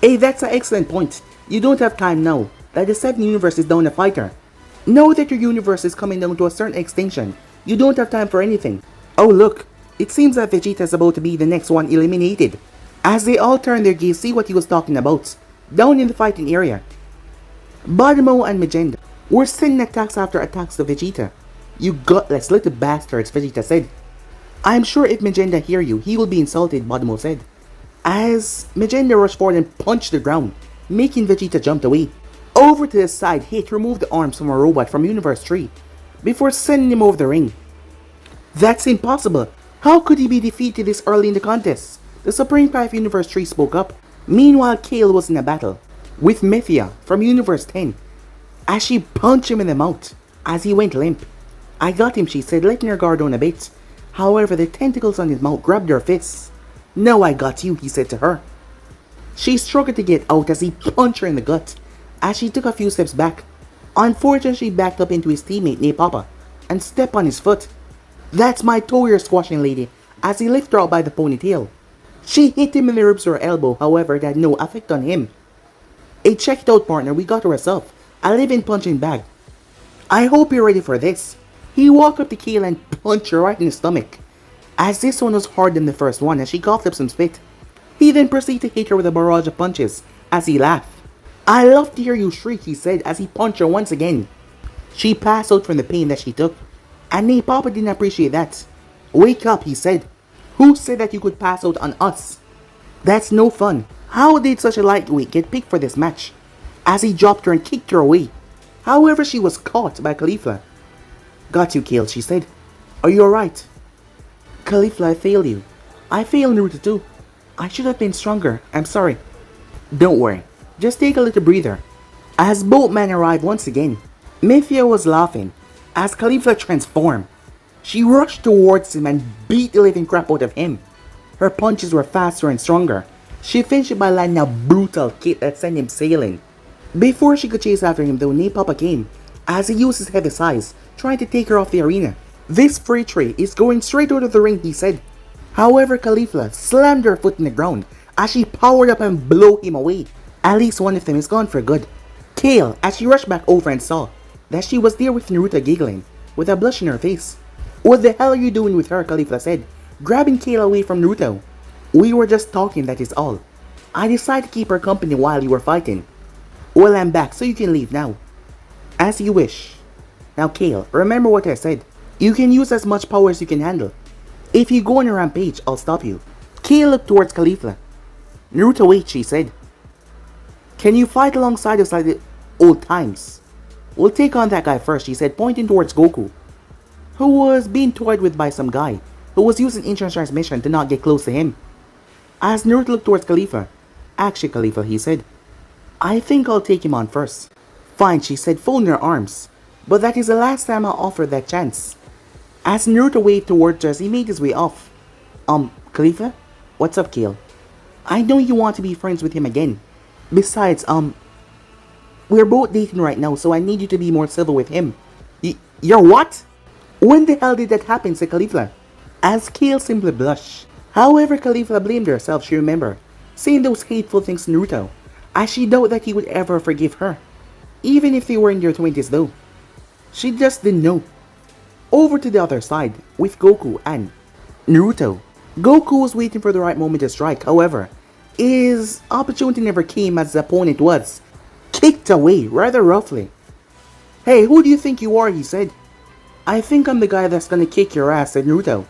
Hey, that's an excellent point. You don't have time now that the 7th universe is down a fighter. Know that your universe is coming down to a certain extinction. You don't have time for anything. Oh look, it seems that Vegeta is about to be the next one eliminated. As they all turned their gaze to see what he was talking about, down in the fighting area. Badamo and Magenta were sending attacks after attacks to Vegeta. You gutless little bastards, Vegeta said. I'm sure if Magenta hear you, he will be insulted, Badamo said. As Magenta rushed forward and punched the ground, making Vegeta jump away. Over to the side, Hit removed the arms from a robot from Universe 3 before sending him over the ring. That's impossible. How could he be defeated this early in the contest? The Supreme 5 Universe 3 spoke up. Meanwhile, Kale was in a battle with Mythia from Universe 10 as she punched him in the mouth as he went limp. I got him, she said, letting her guard down a bit. However, the tentacles on his mouth grabbed her fists. No, I got you, he said to her. She struggled to get out as he punched her in the gut as she took a few steps back. Unfortunately, she backed up into his teammate Napapa and stepped on his foot. That's my toe you're squashing, lady, as he lifted her out by the ponytail. She hit him in the ribs with her elbow, however, that had no effect on him. Hey, check it out, partner, we got her herself. A living punching bag. I hope you're ready for this. He walked up to Kayla and punched her right in the stomach, as this one was harder than the first one as she coughed up some spit. He then proceeded to hit her with a barrage of punches as he laughed. I love to hear you shriek, he said as he punched her once again. She passed out from the pain that she took, and Papa didn't appreciate that. Wake up, he said. Who said that you could pass out on us? That's no fun. How did such a lightweight get picked for this match? As he dropped her and kicked her away. However, she was caught by Khalifa. Got you, Kale, she said. Are you alright? Khalifa, I failed you. I failed Naruto too. I should have been stronger. I'm sorry. Don't worry. Just take a little breather. As both men arrived once again, Mythia was laughing as Khalifa transformed. She rushed towards him and beat the living crap out of him. Her punches were faster and stronger. She finished it by landing a brutal kick that sent him sailing. Before she could chase after him though, Napapa came as he used his heavy size, trying to take her off the arena. This free tray is going straight out of the ring, he said. However, Khalifa slammed her foot in the ground as she powered up and blew him away. At least one of them is gone for good. Kale, as she rushed back over and saw that she was there with Naruto giggling, with a blush in her face. What the hell are you doing with her, Khalifa said, grabbing Kale away from Naruto. We were just talking, that is all. I decided to keep her company while you were fighting. Well, I'm back, so you can leave now. As you wish. Now, Kale, remember what I said. You can use as much power as you can handle. If you go on a rampage, I'll stop you. Kale looked towards Khalifa. Naruto, wait, she said. Can you fight alongside us like the old times? We'll take on that guy first, she said, pointing towards Goku, who was being toyed with by some guy who was using instant transmission to not get close to him. As Naruto looked towards Khalifa. Actually, Khalifa, he said, I think I'll take him on first. Fine, she said, folding her arms. But that is the last time I'll offer that chance. As Naruto waved towards her as he made his way off. Khalifa? What's up, Kale? I know you want to be friends with him again. Besides, we're both dating right now, so I need you to be more civil with him. You're what? When the hell did that happen, said Khalifa? As Kale simply blushed. However, Khalifa blamed herself, she remembered, saying those hateful things to Naruto, as she doubted that he would ever forgive her. Even if they were in their 20s though. She just didn't know. Over to the other side, with Goku and Naruto. Goku was waiting for the right moment to strike, however, his opportunity never came as the opponent was kicked away rather roughly. Hey, who do you think you are, he said. I think I'm the guy that's gonna kick your ass, said Naruto,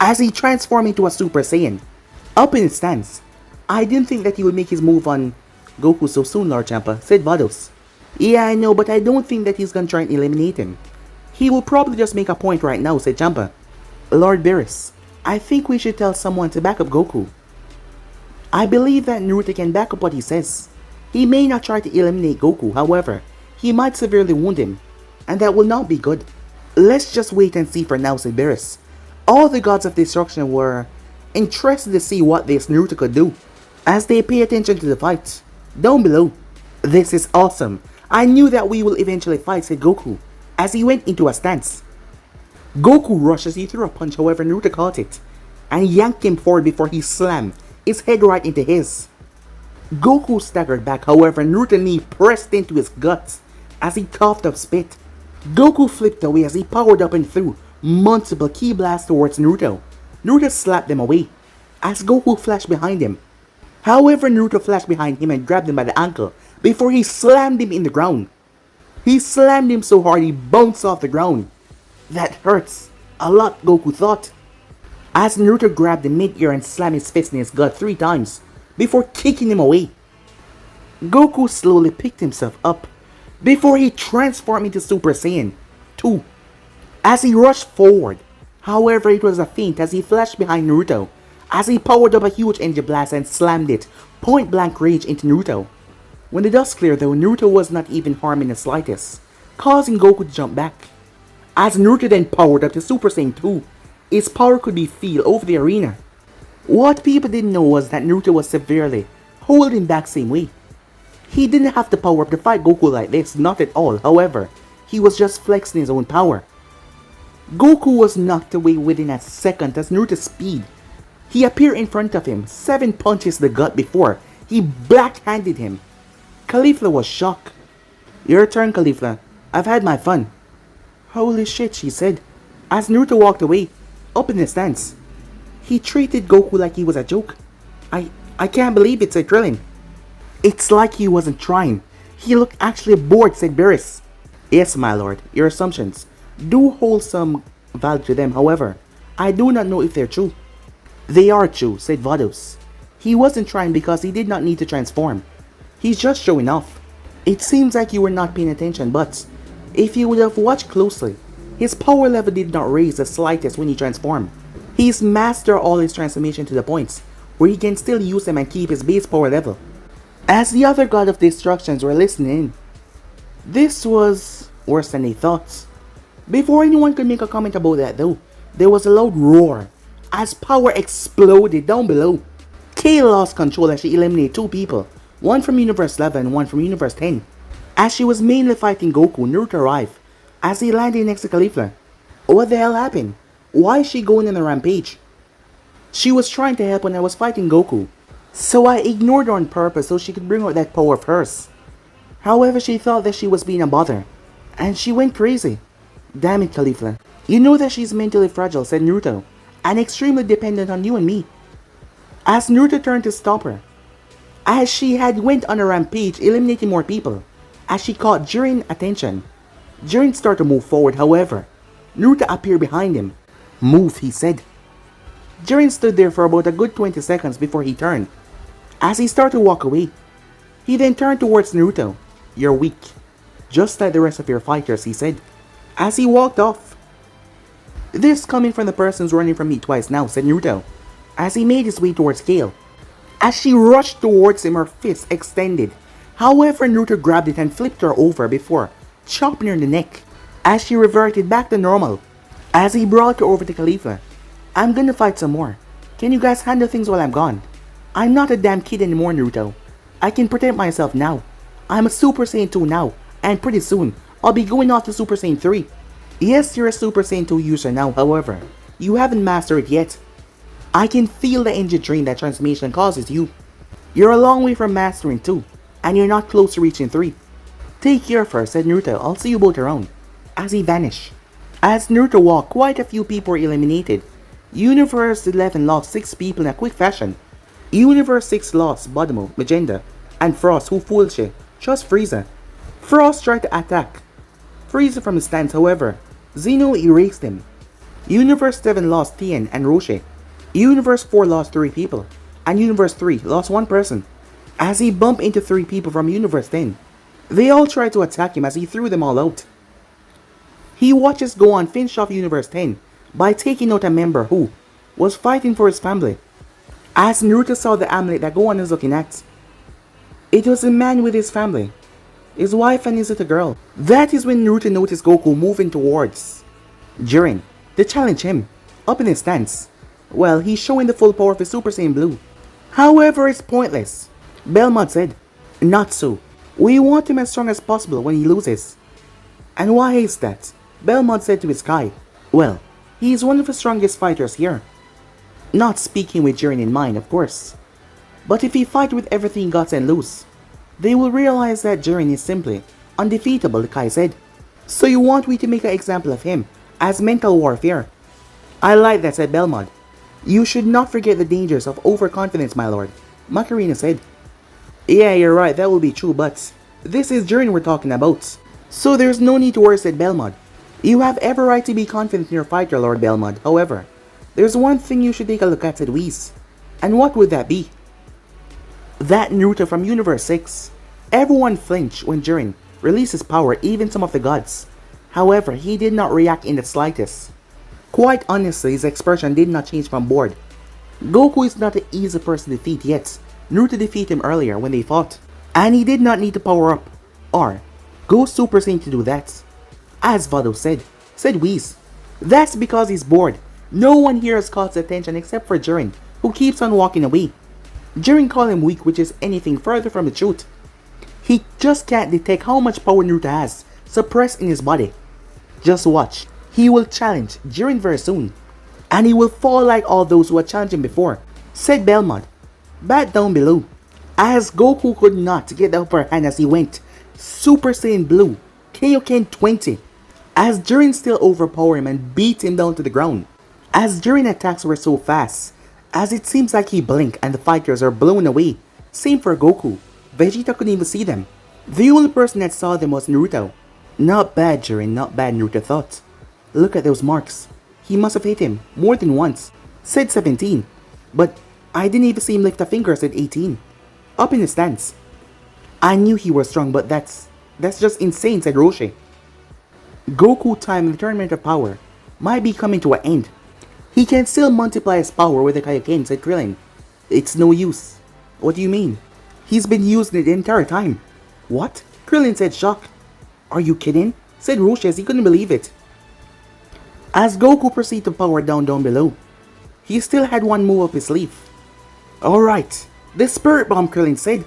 as he transformed into a Super Saiyan. Up in his stance. I didn't think that he would make his move on Goku so soon, Lord Champa, said Vados. Yeah, I know, but I don't think that he's gonna try and eliminate him. He will probably just make a point right now, said Champa. Lord Beerus, I think we should tell someone to back up Goku. I believe that Naruto can back up what he says. He may not try to eliminate Goku, however, he might severely wound him, and that will not be good. Let's just wait and see for now, said Beerus. All the gods of destruction were interested to see what this Naruto could do, as they pay attention to the fight down below. This is awesome. I knew that we will eventually fight, said Goku, as he went into a stance. Goku rushed as he threw a punch, however Naruto caught it, and yanked him forward before he slammed his head right into his. Goku staggered back, however Naruto's knee pressed into his guts as he coughed up spit. Goku flipped away as he powered up and threw multiple ki blasts towards Naruto. Naruto slapped them away as Goku flashed behind him. However, Naruto flashed behind him and grabbed him by the ankle before he slammed him in the ground. He slammed him so hard he bounced off the ground. That hurts a lot, Goku thought, as Naruto grabbed him mid-air and slammed his fist in his gut 3 times before kicking him away. Goku slowly picked himself up before he transformed into Super Saiyan 2 as he rushed forward. However, it was a feint as he flashed behind Naruto as he powered up a huge energy blast and slammed it point blank range into Naruto. When the dust cleared though, Naruto was not even harmed in the slightest, causing Goku to jump back. As Naruto then powered up to Super Saiyan 2, its power could be felt over the arena. What people didn't know was that Naruto was severely holding back same way. He didn't have to power up to fight Goku like this, not at all. However, he was just flexing his own power. Goku was knocked away within a second as Naruto's speed. He appeared in front of him, 7 punches to the gut before he backhanded him. Caulifla was shocked. Your turn, Caulifla. I've had my fun. Holy shit, she said, as Naruto walked away, up in the stance. He treated Goku like he was a joke. I can't believe it, said Krillin. It's like he wasn't trying. He looked actually bored, said Beerus. Yes, my lord, your assumptions do hold some value to them. However, I do not know if they're true. They are true, said Vados. He wasn't trying because he did not need to transform. He's just showing off. It seems like you were not paying attention, but if you would have watched closely, his power level did not raise the slightest when he transformed. He's mastered all his transformation to the points where he can still use them and keep his base power level. As the other god of destructions were listening in, this was worse than they thought. Before anyone could make a comment about that though, there was a loud roar as power exploded down below. Kale lost control as she eliminated 2 people, one from Universe 11 and one from Universe 10. As she was mainly fighting Goku, Naruto arrived as he landed next to Caulifla. What the hell happened? Why is she going on a rampage? She was trying to help when I was fighting Goku, so I ignored her on purpose so she could bring out that power of hers. However, she thought that she was being a bother, and she went crazy. Damn it, Caulifla. You know that she's mentally fragile, said Naruto, and extremely dependent on you and me. As Naruto turned to stop her, as she had went on a rampage eliminating more people, as she caught Jiren's attention. Jiren started to move forward, however, Naruto appeared behind him. Move, he said. Jiren stood there for about a good 20 seconds before he turned. As he started to walk away, he then turned towards Naruto. You're weak, just like the rest of your fighters, he said, as he walked off. This coming from the person who's running from me twice now, said Naruto, as he made his way towards Kale. As she rushed towards him, her fist extended. However, Naruto grabbed it and flipped her over before chopping her in the neck, as she reverted back to normal. As he brought her over to Caulifla. I'm gonna fight some more. Can you guys handle things while I'm gone? I'm not a damn kid anymore, Naruto. I can protect myself now. I'm a Super Saiyan 2 now, and pretty soon, I'll be going off to Super Saiyan 3. Yes, you're a Super Saiyan 2 user now, however, you haven't mastered it yet. I can feel the energy drain that transformation causes you. You're a long way from mastering 2, and you're not close to reaching 3. Take care first, said Naruto. I'll see you both around. As he vanished. As Naruto walked, quite a few people were eliminated. Universe 11 lost 6 people in a quick fashion. Universe 6 lost Badamo, Magenta, and Frost, who fooled she, just Frieza. Frost tried to attack Frieza from the stands, however, Zeno erased him. Universe 7 lost Tien and Roshi. Universe 4 lost 3 people, and Universe 3 lost 1 person, as he bumped into 3 people from Universe 10. They all tried to attack him as he threw them all out. He watches Gohan finish off Universe 10 by taking out a member who was fighting for his family. As Naruto saw the amulet that Gohan is looking at, it was a man with his family, his wife and his little girl. That is when Naruto noticed Goku moving towards Jiren to challenge him, up in his stance. Well, he's showing the full power of his Super Saiyan Blue. However, it's pointless. Belmont said, not so. We want him as strong as possible when he loses. And why is that? Belmont said to his Kai. Well, he is one of the strongest fighters here. Not speaking with Jiren in mind, of course. But if he fight with everything got and lose, they will realize that Jiren is simply undefeatable, Kai said. So you want me to make an example of him as mental warfare? I like that, said Belmont. You should not forget the dangers of overconfidence, my lord, Macarena said. Yeah, you're right, that will be true, but this is Jiren we're talking about. So there's no need to worry, said Belmont. You have every right to be confident in your fighter, Lord Belmont. However, there's one thing you should take a look at, said Whis. And what would that be? That Naruto from Universe 6. Everyone flinched when Jiren released his power, even some of the gods. However, he did not react in the slightest. Quite honestly, his expression did not change from bored. Goku is not an easy person to defeat yet. Naruto defeated him earlier when they fought. And he did not need to power up or go Super Saiyan to do that. As Vados said Whis. That's because he's bored. No one here has caught his attention except for Jiren, who keeps on walking away. Jiren called him weak, which is anything further from the truth. He just can't detect how much power Naruto has suppressed in his body. Just watch. He will challenge Jiren very soon. And he will fall like all those who had challenged him before, said Belmont. Back down below. As Goku could not get the upper hand as he went Super Saiyan Blue, Kaioken 20. As Jiren still overpowered him and beat him down to the ground. As Jiren attacks were so fast, as it seems like he blinked and the fighters are blown away. Same for Goku. Vegeta couldn't even see them. The only person that saw them was Naruto. Not bad, Jiren, not bad, Naruto thought. Look at those marks. He must have hit him more than once, said 17. But I didn't even see him lift a finger, said 18. Up in the stands. I knew he was strong, but that's just insane, said Roshi. Goku time in the tournament of power might be coming to an end. He can still multiply his power with the Kaioken, said Krillin. It's no use. What do you mean? He's been using it the entire time. What? Krillin said, shocked. Are you kidding? Said Roshi as he couldn't believe it. As Goku proceeded to power down below, he still had one move up his sleeve. Alright, the Spirit Bomb, Krillin said.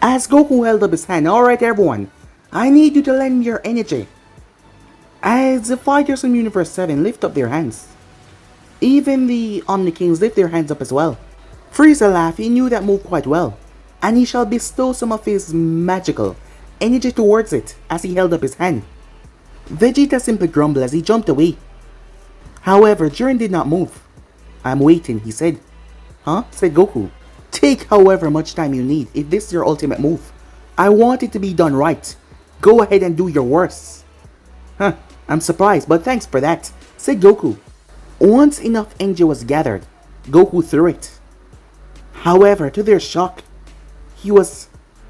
As Goku held up his hand, alright everyone, I need you to lend me your energy. As the fighters from Universe 7 lift up their hands. Even the Omni Kings lift their hands up as well. Frieza laughed, he knew that move quite well, and he shall bestow some of his magical energy towards it as he held up his hand. Vegeta simply grumbled as he jumped away. However, Jiren did not move. I'm waiting, he said. Huh? Said Goku. Take however much time you need if this is your ultimate move. I want it to be done right. Go ahead and do your worst. Huh, I'm surprised, but thanks for that, said Goku. Once enough energy was gathered, Goku threw it. However, to their shock, he was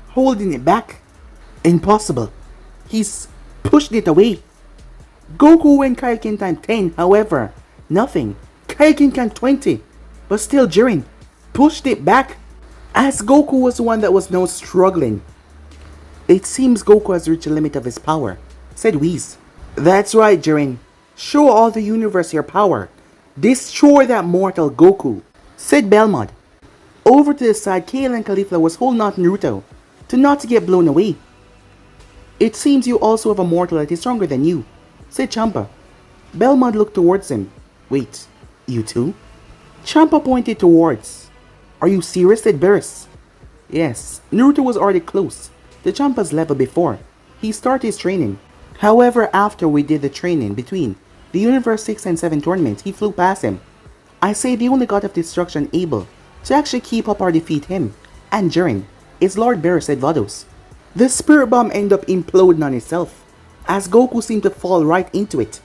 holding it back. Impossible. He's pushed it away. Goku went Kaioken time 10, however, nothing. Kaioken time 20, but still Jiren pushed it back. As Goku was the one that was now struggling. It seems Goku has reached the limit of his power, said Whis. That's right, Jiren. Show all the universe your power. Destroy that mortal Goku, said Belmont. Over to the side, Kale and Caulifla was holding on to Naruto to not to get blown away. It seems you also have a mortal that is stronger than you, said Champa. Belmont looked towards him. Wait, you too? Champa pointed towards. Are you serious? Said Beerus. Yes, Naruto was already close to Champa's level before he started his training. However, after we did the training between the Universe 6 and 7 tournaments, he flew past him. I say the only god of destruction able to actually keep up or defeat him and Jiren is Lord Beerus, said Vados. The Spirit Bomb ended up imploding on itself as Goku seemed to fall right into it.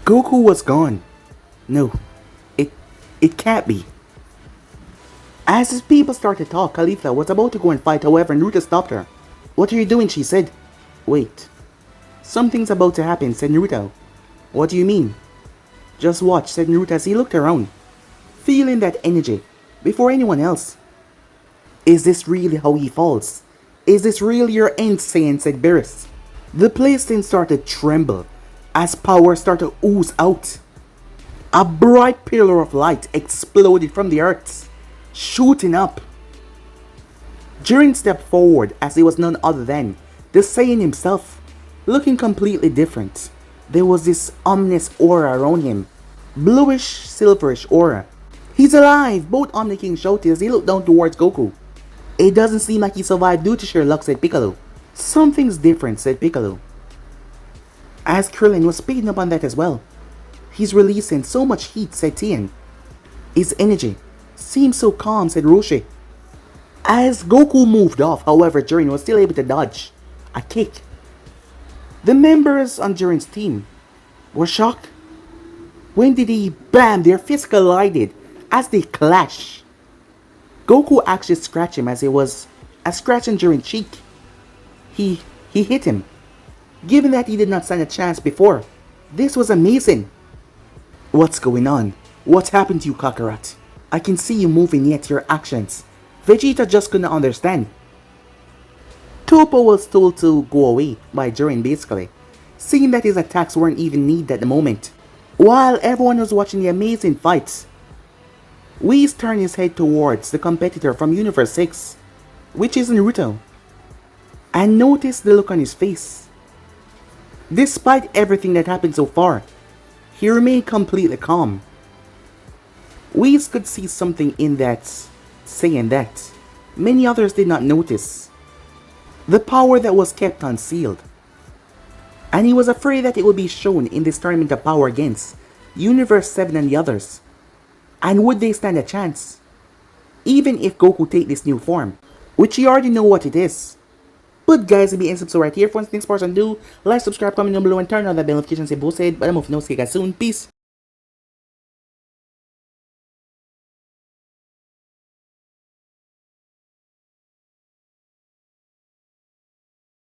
Goku was gone. No, it can't be. As his people started to talk, Caulifla was about to go and fight, however Naruto stopped her. What are you doing? She said. Wait. Something's about to happen, said Naruto. What do you mean? Just watch, said Naruto as he looked around, feeling that energy before anyone else. Is this really how he falls? Is this really your end, Saiyan? Said Beerus. The place then started to tremble as power started to ooze out. A bright pillar of light exploded from the earth, shooting up. Jiren stepped forward as he was none other than the Saiyan himself, looking completely different. There was this ominous aura around him, bluish, silverish aura. He's alive! Both Omni Kings shouted as they looked down towards Goku. It doesn't seem like he survived due to sheer luck, said Piccolo. Something's different, said Piccolo. As Krillin was picking up on that as well. He's releasing so much heat, said Tien. His energy seems so calm, said Roshi. As Goku moved off, however, Jiren was still able to dodge a kick. The members on Jiren's team were shocked. When did he bam? Their fists collided as they clashed. Goku actually scratched him as it was a scratch on Jiren's cheek. He hit him. Given that he did not stand a chance before, this was amazing. What's going on? What happened to you, Kakarot? I can see you moving, yet your actions. Vegeta just couldn't understand. Toppo was told to go away by Jiren basically, seeing that his attacks weren't even needed at the moment. While everyone was watching the amazing fights, Whis turned his head towards the competitor from Universe 6, which is Naruto, and noticed the look on his face. Despite everything that happened so far, he remained completely calm. Whis could see something in that Saiyan that many others did not notice. The power that was kept unsealed. And he was afraid that it would be shown in this tournament of power against Universe 7 and the others. And would they stand a chance? Even if Goku take this new form, which you already know what it is. But guys, if you subscribe right here for things person do, like, subscribe, comment down below and turn on the bell notifications if posted. But I'm off, no, see you guys soon. Peace.